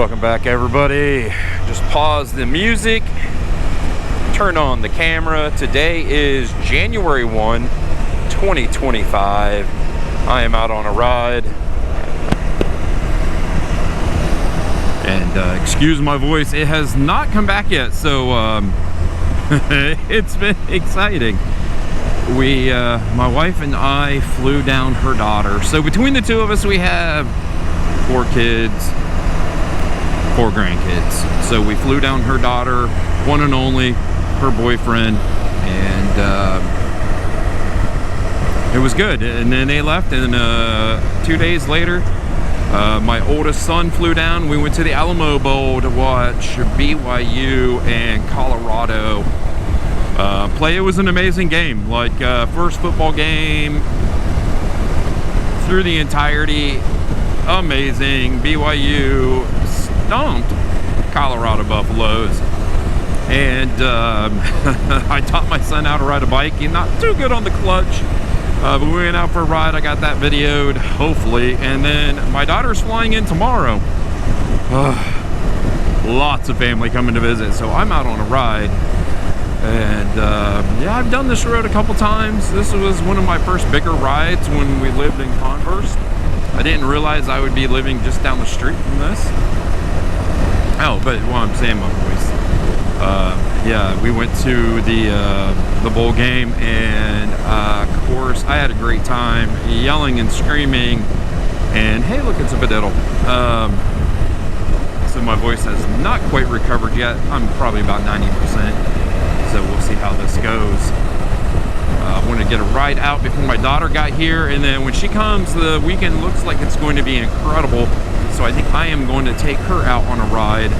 Welcome back, everybody. Just pause the music, turn on the camera. Today is January 1, 2025. I am out on a ride. And excuse my voice, it has not come back yet, so it's been exciting. My wife and I flew down her daughter. So between the two of us, we have 4 kids, 4 grandkids. So we flew down her daughter, one and only, her boyfriend, and it was good. And then they left, and 2 days later, my oldest son flew down. We went to the Alamo Bowl to watch BYU and Colorado play. It was an amazing game, like first football game through the entirety. Amazing. BYU stomped Colorado Buffaloes, and I taught my son how to ride a bike. He's not too good on the clutch, but we went out for a ride. I got that videoed, hopefully. And then my daughter's flying in tomorrow. Lots of family coming to visit, so I'm out on a ride. And yeah, I've done this road a couple times. This was one of my first bigger rides when we lived in Converse. I didn't realize I would be living just down the street from this. Oh, but while I'm saying my voice, yeah, we went to the bowl game, and of course I had a great time yelling and screaming. And hey, look, it's a Bediddle. So my voice has not quite recovered yet. I'm probably about 90%. So we'll see how this goes. I want to get a ride out before my daughter got here, and then when she comes, the weekend looks like it's going to be incredible. So I think I am going to take her out on a ride.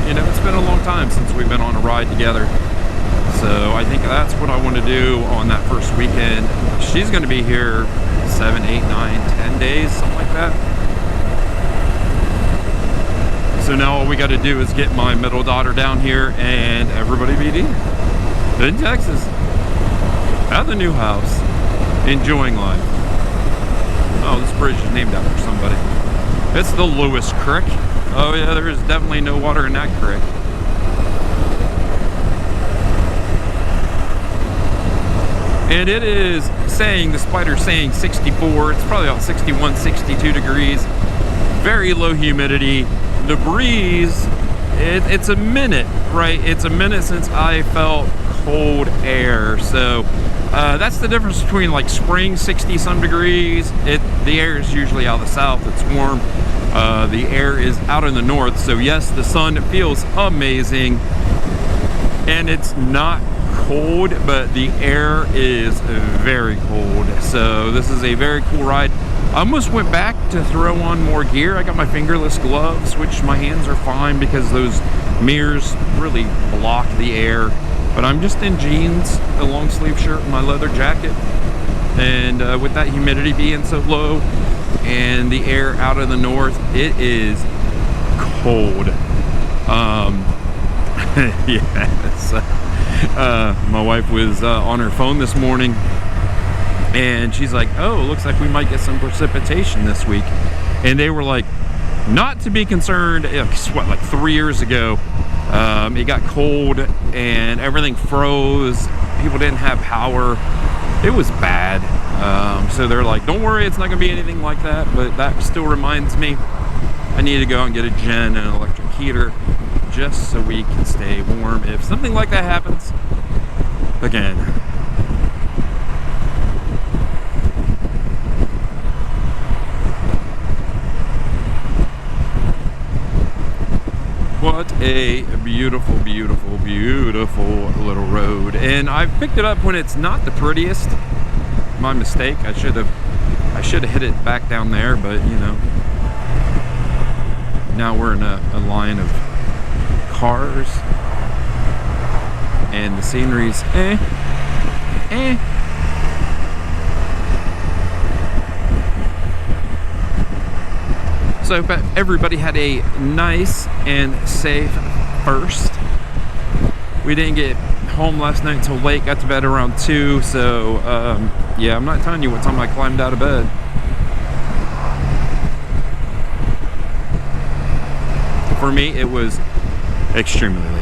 You know, it's been a long time since we've been on a ride together. So I think that's what I want to do on that first weekend. She's going to be here 7, 8, 9, 10 days, something like that. So now all we got to do is get my middle daughter down here, and everybody be in Texas at the new house, enjoying life. Oh, this bridge is named after somebody. It's the Lewis Creek. Oh yeah, there is definitely no water in that creek. And it is saying, the spider's saying 64. It's probably about 61, 62 degrees. Very low humidity. The breeze, it's a minute, right? It's a minute since I felt cold air. So that's the difference between like spring, 60 some degrees. The air is usually out of the south, it's warm. The air is out in the north. So yes, the sun feels amazing, and it's not cold, but the air is very cold. So this is a very cool ride. I almost went back to throw on more gear. I got my fingerless gloves, which my hands are fine because those mirrors really block the air. But I'm just in jeans, a long sleeve shirt, and my leather jacket. And with that humidity being so low and the air out of the north, it is cold. Yes. My wife was on her phone this morning, and she's like, oh, looks like we might get some precipitation this week. And they were like, not to be concerned. What, like 3 years ago, it got cold and everything froze. People didn't have power. It was bad. So they're like, don't worry, it's not gonna be anything like that. But that still reminds me, I need to go out and get a gen and an electric heater just so we can stay warm if something like that happens again. What a beautiful, beautiful, beautiful little road. And I've picked it up when it's not the prettiest. My mistake. I should have hit it back down there, but you know. Now we're in a line of cars, and the scenery's So I hope everybody had a nice and safe first. We didn't get home last night until late, got to bed around 2, so yeah, I'm not telling you what time I climbed out of bed. for me, it was extremely late.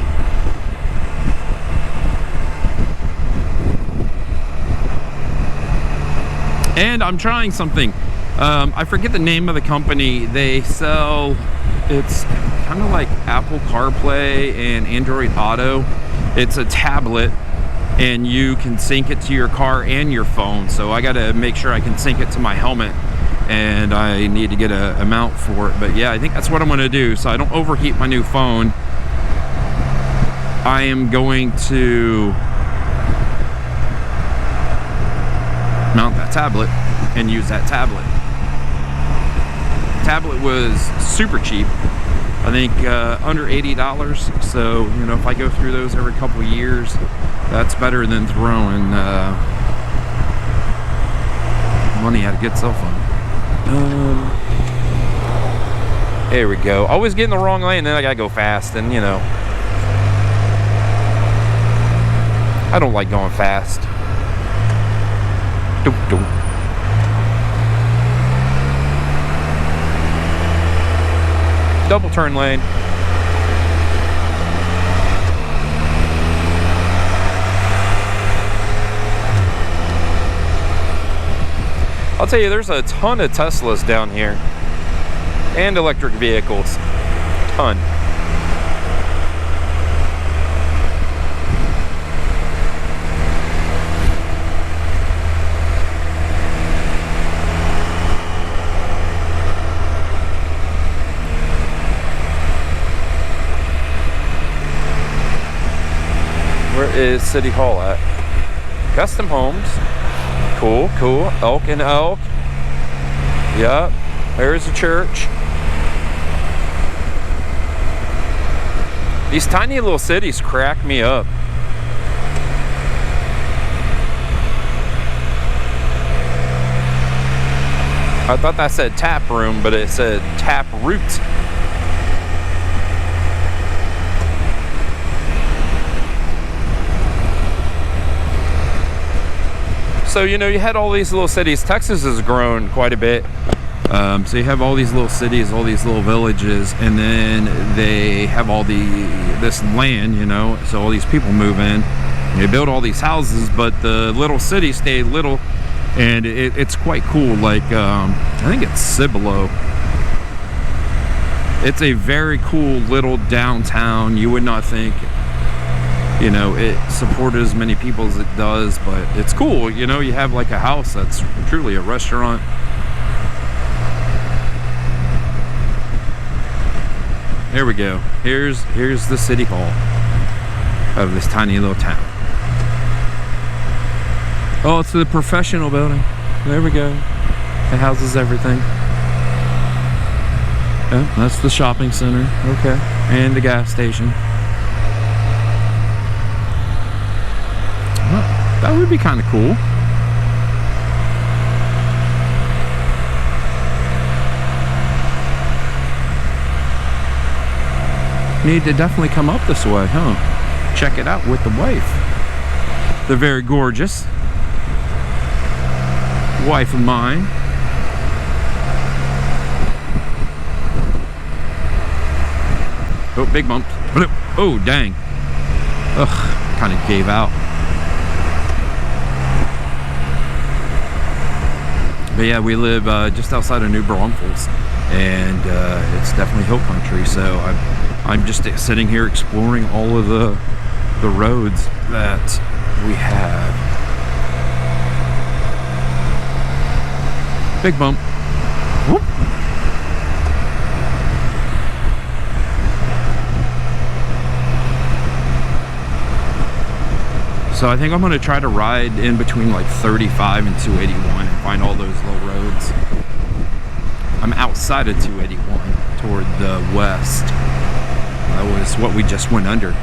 And I'm trying something. I forget the name of the company. They sell, it's kind of like Apple CarPlay and Android Auto. It's a tablet and you can sync it to your car and your phone. So I got to make sure I can sync it to my helmet, and I need to get a mount for it. But yeah, I think that's what I'm going to do so I don't overheat my new phone. I am going to mount that tablet and use that tablet. Tablet was super cheap. I think under $80. So, you know, if I go through those every couple of years, that's better than throwing money at a good cell phone. There we go. Always get in the wrong lane, then I gotta go fast, and you know, I don't like going fast. Doop, doop. Double turn lane. I'll tell you, there's a ton of Teslas down here and electric vehicles. Ton. Where is City Hall at? Custom Homes. Cool, cool. Elk and Elk. Yep. There's a church. These tiny little cities crack me up. I thought that said tap room, but it said tap root. So, you know, you had all these little cities. Texas has grown quite a bit. So you have all these little cities, all these little villages, and then they have all this land, you know, so all these people move in. They build all these houses, but the little cities stay little, and it's quite cool. Like, I think it's Cibolo. It's a very cool little downtown. You would not think, you know, it supported as many people as it does, but it's cool. You know, you have like a house that's truly a restaurant. There we go. Here's the city hall of this tiny little town. Oh, it's the professional building. There we go. It houses everything. Oh, that's the shopping center. Okay. And the gas station. Well, that would be kind of cool. Need to definitely come up this way, huh? Check it out with the wife. The very gorgeous wife of mine. Oh, big bump. Oh, dang. Ugh, kind of gave out. But yeah, we live just outside of New Braunfels, and it's definitely hill country, so I'm just sitting here exploring all of the roads that we have. Big bump. Whoop. So I think I'm gonna try to ride in between like 35 and 281 and find all those little roads. I'm outside of 281 toward the west. That was what we just went under.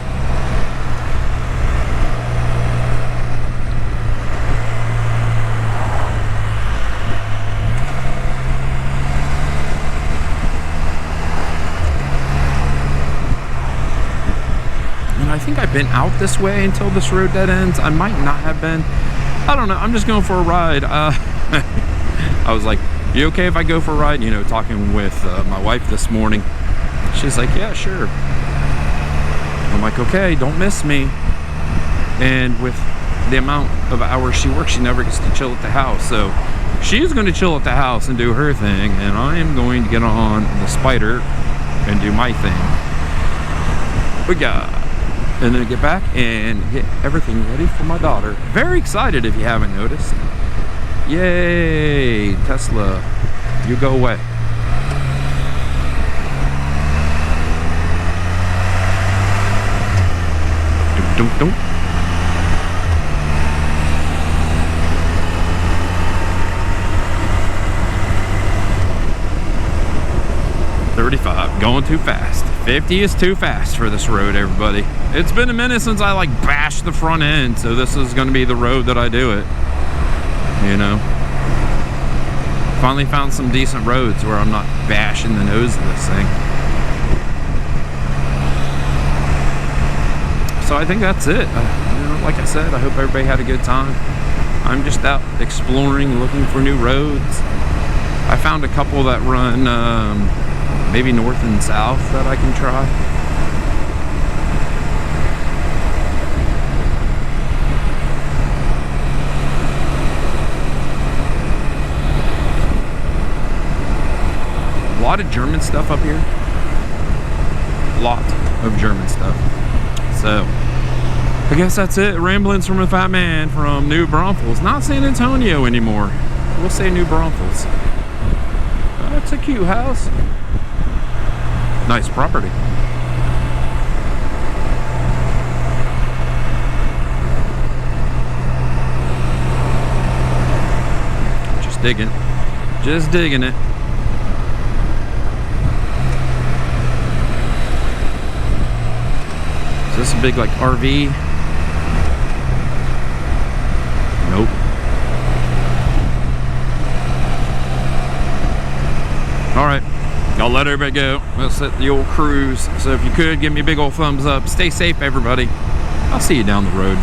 And I think I've been out this way until this road dead ends. I might not have been. I don't know. I'm just going for a ride. I was like, you okay if I go for a ride? You know, talking with my wife this morning. She's like, yeah, sure. I'm like, okay, don't miss me. And with the amount of hours she works, she never gets to chill at the house. So she's going to chill at the house and do her thing, and I am going to get on the Spider and do my thing. And then get back and get everything ready for my daughter. Very excited if you haven't noticed. Yay, Tesla, you go away. Don't. 35, going too fast. 50 is too fast for this road, everybody. It's been a minute since I like bashed the front end, so this is going to be the road that I do it. You know, finally found some decent roads where I'm not bashing the nose of this thing. So I think that's it. You know, like I said, I hope everybody had a good time. I'm just out exploring, looking for new roads. I found a couple that run maybe north and south that I can try. A lot of German stuff up here. A lot of German stuff. So I guess that's it. Ramblings from a fat man from New Braunfels. Not San Antonio anymore. We'll say New Braunfels. It's a cute house. Nice property. Just digging. Just digging it. Is this a big like RV? Nope. All right, I'll let everybody go. Let's hit the old cruise. So if you could, give me a big old thumbs up. Stay safe, everybody. I'll see you down the road.